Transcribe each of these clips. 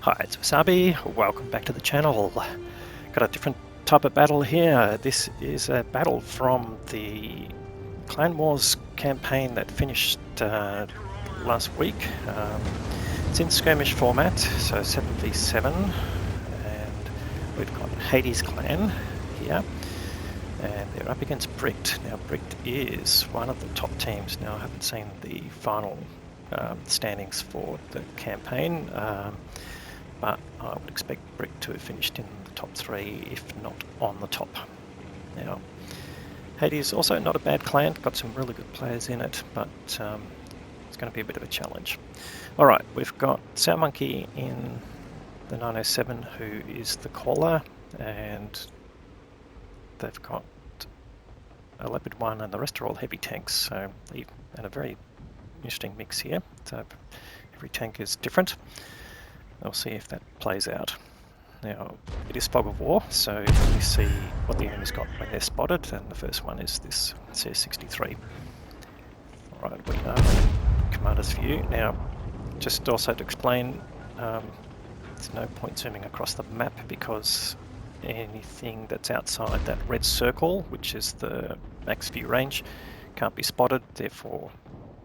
Hi, it's Wasabi. Welcome back to the channel. Got a different type of battle here. This is a battle from the Clan Wars campaign that finished last week. It's in skirmish format, so 7v7, and we've got H4DES clan here, and they're up against BRIKD. Now, BRIKD is one of the top teams. Now, I haven't seen the final standings for the campaign. But I would expect BRIKD to have finished in the top 3, if not on the top. Now, H4DES is also not a bad clan, got some really good players in it, but it's going to be a bit of a challenge. Alright, we've got Soundmonkey in the 907, who is the caller, and they've got a Leopard 1, and the rest are all heavy tanks, so and a very interesting mix here. So every tank is different. We'll see if that plays out. Now, it is fog of war, so you see what the enemy's got when they're spotted, and the first one is this CS63. Alright, we are in commander's view. Now, just also to explain, there's no point zooming across the map because anything that's outside that red circle, which is the max view range, can't be spotted, therefore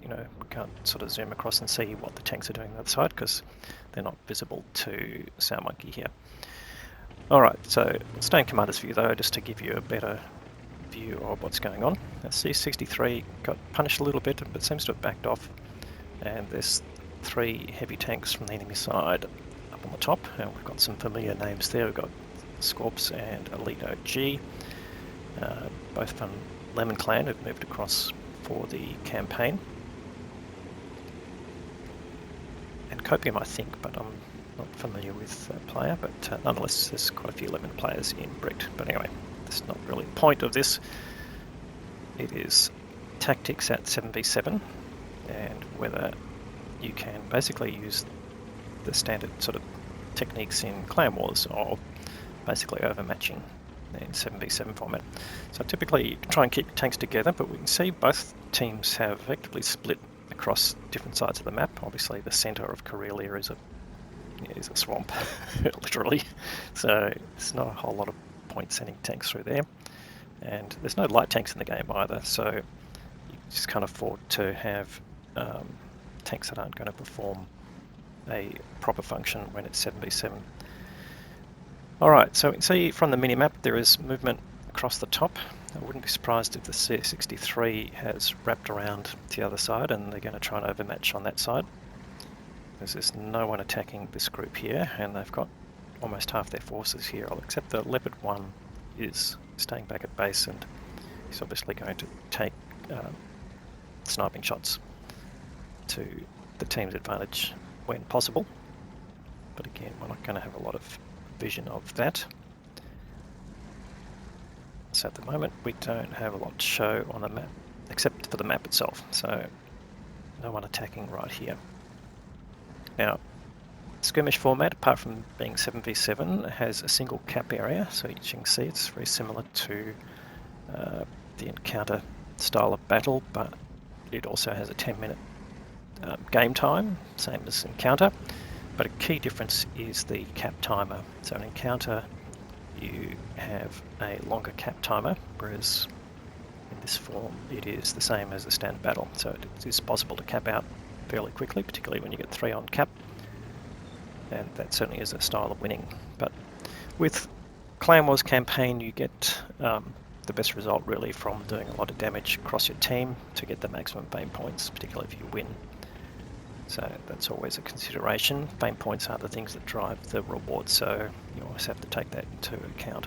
we can't sort of zoom across and see what the tanks are doing on the other side because they're not visible to Soundmonkey here. Alright, so stay in commander's view though, just to give you a better view of what's going on. Now, C63 got punished a little bit, but seems to have backed off, and there's 3 heavy tanks from the enemy side up on the top, and we've got some familiar names there. We've got Scorps and Elite OG, both from Lemon Clan, who've moved across for the campaign. And Copium, I think, but I'm not familiar with the player, but nonetheless there's quite a few Lemon players in BRIKD. But anyway, that's not really the point of this. It is tactics at 7v7, and whether you can basically use the standard sort of techniques in Clan Wars of basically overmatching in 7v7 format. So typically you try and keep tanks together, but we can see both teams have effectively split across different sides of the map. Obviously the centre of Karelia is a swamp, literally, so it's not a whole lot of point sending tanks through there, and there's no light tanks in the game either, so you just can't afford to have tanks that aren't going to perform a proper function when it's 7v7. Alright, so we can see from the minimap there is movement across the top. I wouldn't be surprised if the CS63 has wrapped around the other side and they're going to try and overmatch on that side. There's no one attacking this group here, and they've got almost half their forces here, except the Leopard 1 is staying back at base, and he's obviously going to take sniping shots to the team's advantage when possible. But again, we're not going to have a lot of vision of that. So at the moment we don't have a lot to show on the map, except for the map itself, so no one attacking right here. Now, skirmish format, apart from being 7v7, has a single cap area, so as you can see it's very similar to the encounter style of battle, but it also has a 10-minute game time, same as encounter. But a key difference is the cap timer. So in encounter you have a longer cap timer, whereas in this form it is the same as the standard battle. So it is possible to cap out fairly quickly, particularly when you get 3 on cap, and that certainly is a style of winning. But with Clan Wars campaign you get the best result really from doing a lot of damage across your team to get the maximum fame points, particularly if you win. So that's always a consideration. Fame points are the things that drive the reward, so you always have to take that into account.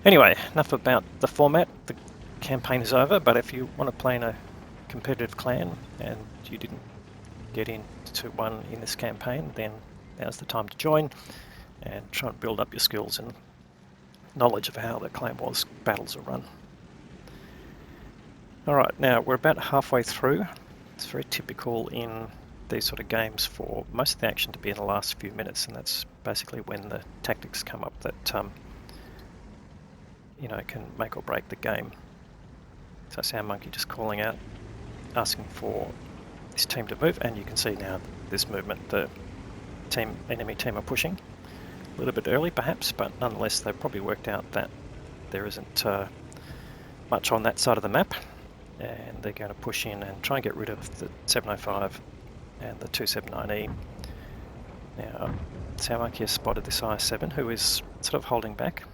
Anyway, enough about the format. The campaign is over, but if you want to play in a competitive clan and you didn't get into one in this campaign, then now's the time to join and try and build up your skills and knowledge of how the Clan Wars battles are run. Alright, now we're about halfway through. It's very typical in these sort of games for most of the action to be in the last few minutes, and that's basically when the tactics come up that can make or break the game. So Soundmonkey just calling out, asking for this team to move, and you can see now this movement, the enemy team are pushing. A little bit early perhaps, but nonetheless they've probably worked out that there isn't much on that side of the map, and they're going to push in and try and get rid of the 705 and the 279E. Now, Soundmonkey has spotted this IS-7 who is sort of holding back,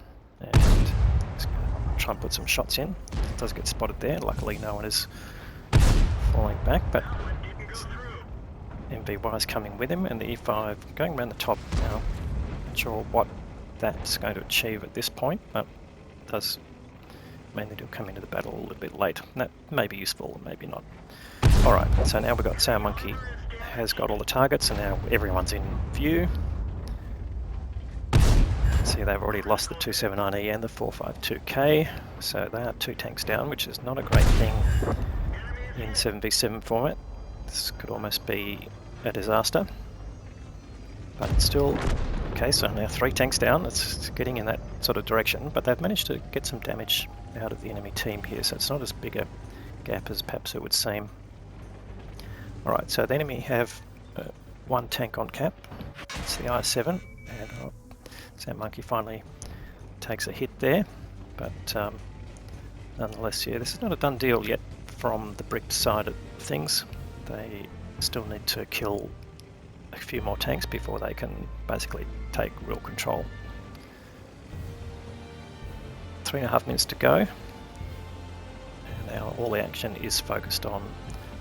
and he's going to try and put some shots in. It does get spotted there. Luckily no one is falling back, but MVY is coming with him, and the E5 going around the top now. Not sure what that's going to achieve at this point, but it does mean that he'll come into the battle a little bit late. That may be useful, maybe not. Alright, so now we've got Soundmonkey has got all the targets, and now everyone's in view. See, they've already lost the 279E and the 452K, so they are 2 tanks down, which is not a great thing in 7v7 format. This could almost be a disaster, but it's still okay. So now 3 tanks down. It's getting in that sort of direction, but they've managed to get some damage out of the enemy team here, so it's not as big a gap as perhaps it would seem. Alright, so the enemy have 1 tank on cap. It's the IS-7, and Soundmonkey finally takes a hit there, but nonetheless, yeah, this is not a done deal yet from the BRIKD side of things. They still need to kill a few more tanks before they can basically take real control. 3.5 minutes to go, and now all the action is focused on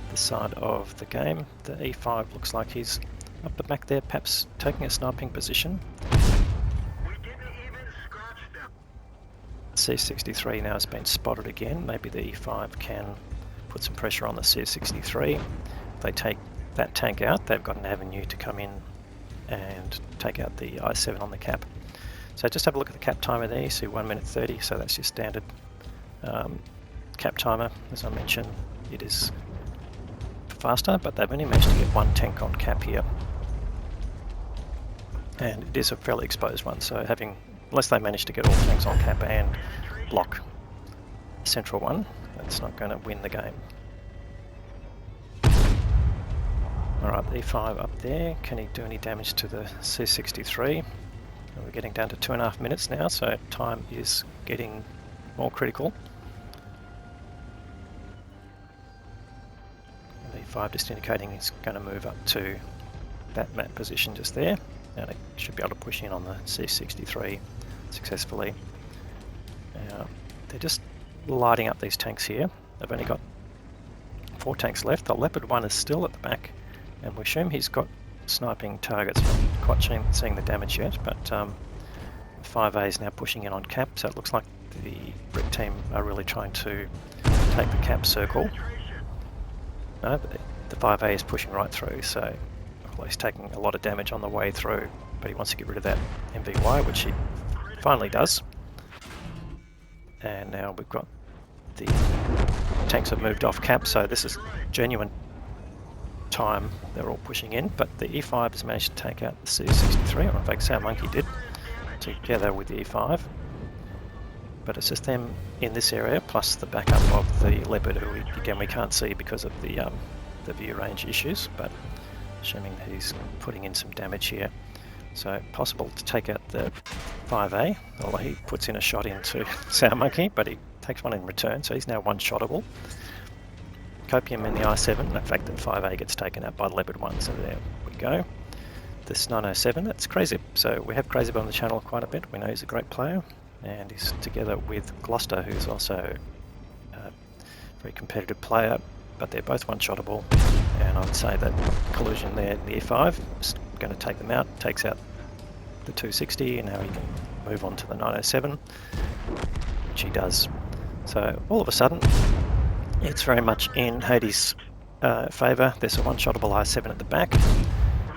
the side of the game. The E5 looks like he's up the back there, perhaps taking a sniping position. C63 now has been spotted again. Maybe the E5 can put some pressure on the C63. If they take that tank out, they've got an avenue to come in and take out the I-7 on the cap. So just have a look at the cap timer there. You see 1 minute 30, so that's your standard cap timer. As I mentioned, it is faster, but they've only managed to get 1 tank on cap here, and it is a fairly exposed one, so unless they manage to get all tanks on cap and block the central one, that's not going to win the game. Alright, the E5 up there, can he do any damage to the C63? And we're getting down to 2.5 minutes now, so time is getting more critical. And E5 just indicating he's going to move up to that map position just there, and it should be able to push in on the C63 successfully. Now, they're just lighting up these tanks here. They've only got 4 tanks left. The Leopard 1 is still at the back, and we assume he's got sniping targets. Not quite seeing the damage yet, but 5A is now pushing in on cap, so it looks like the BRIKD team are really trying to take the cap circle. No, the 5A is pushing right through, so well, he's taking a lot of damage on the way through, but he wants to get rid of that MVY, which he finally does. And now we've got the tanks have moved off cap, so this is genuine time. They're all pushing in, but the E5 has managed to take out the C63, or in fact Soundmonkey did, together with the E5. But it's just them in this area, plus the backup of the Leopard, who again we can't see because of the view range issues, but assuming that he's putting in some damage here. So possible to take out the 5A, although he puts in a shot into Soundmonkey, but he takes one in return, so he's now one-shottable. Copium in the I-7, and the fact that 5A gets taken out by the Leopard 1, so there we go. This 907, that's Crazy. So we have Crazy on the channel quite a bit. We know he's a great player, and he's together with Gloucester, who's also a very competitive player, but they're both one-shottable, and I would say that collision there in the E5 is going to take them out, takes out the 260, and now he can move on to the 907, which he does. So all of a sudden, it's very much in H4DES' favour. There's a one-shottable I-7 at the back,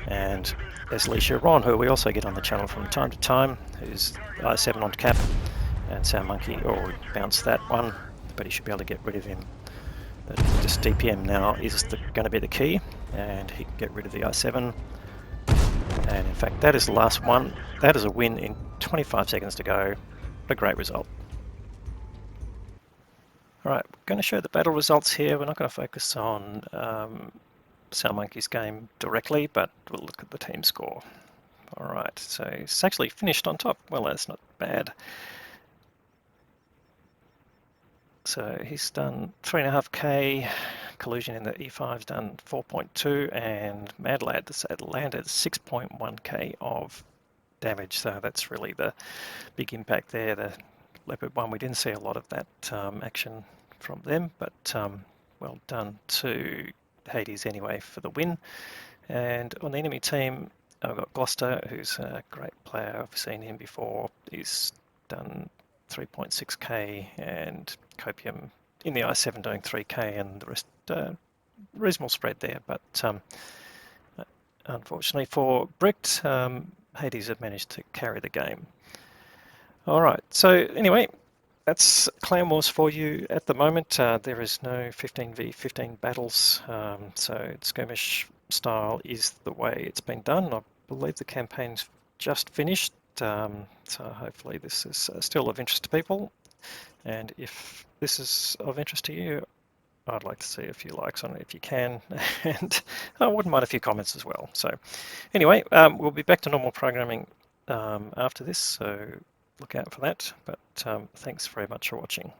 and there's Lee Chiron, who we also get on the channel from time to time, who's I-7 on cap, and Soundmonkey already bounced that one, but he should be able to get rid of him. But just DPM now is going to be the key, and he can get rid of the I-7. And in fact, that is the last one. That is a win in 25 seconds to go. A great result. Alright, we're going to show the battle results here. We're not going to focus on Soundmonkey's game directly, but we'll look at the team score. All right, so it's actually finished on top. Well, that's not bad. So he's done 3.5k, Collusion in the E5's done 4.2, and Mad Lad landed 6.1k of damage. So that's really the big impact there. The Leopard 1, we didn't see a lot of that action from them, but well done to H4DES anyway for the win. And on the enemy team, I've got Gloucester, who's a great player. I've seen him before. He's done 3.6k, and Copium in the I7 doing 3k, and the rest reasonable spread there. But unfortunately for BRIKD, H4DES have managed to carry the game. All right, so anyway, that's Clan Wars for you at the moment. There is no 15v15 battles, so Skirmish style is the way it's been done. I believe the campaign's just finished, so hopefully this is still of interest to people. And if this is of interest to you, I'd like to see a few likes on it if you can, and I wouldn't mind a few comments as well. So anyway, we'll be back to normal programming after this, so look out for that. But thanks very much for watching.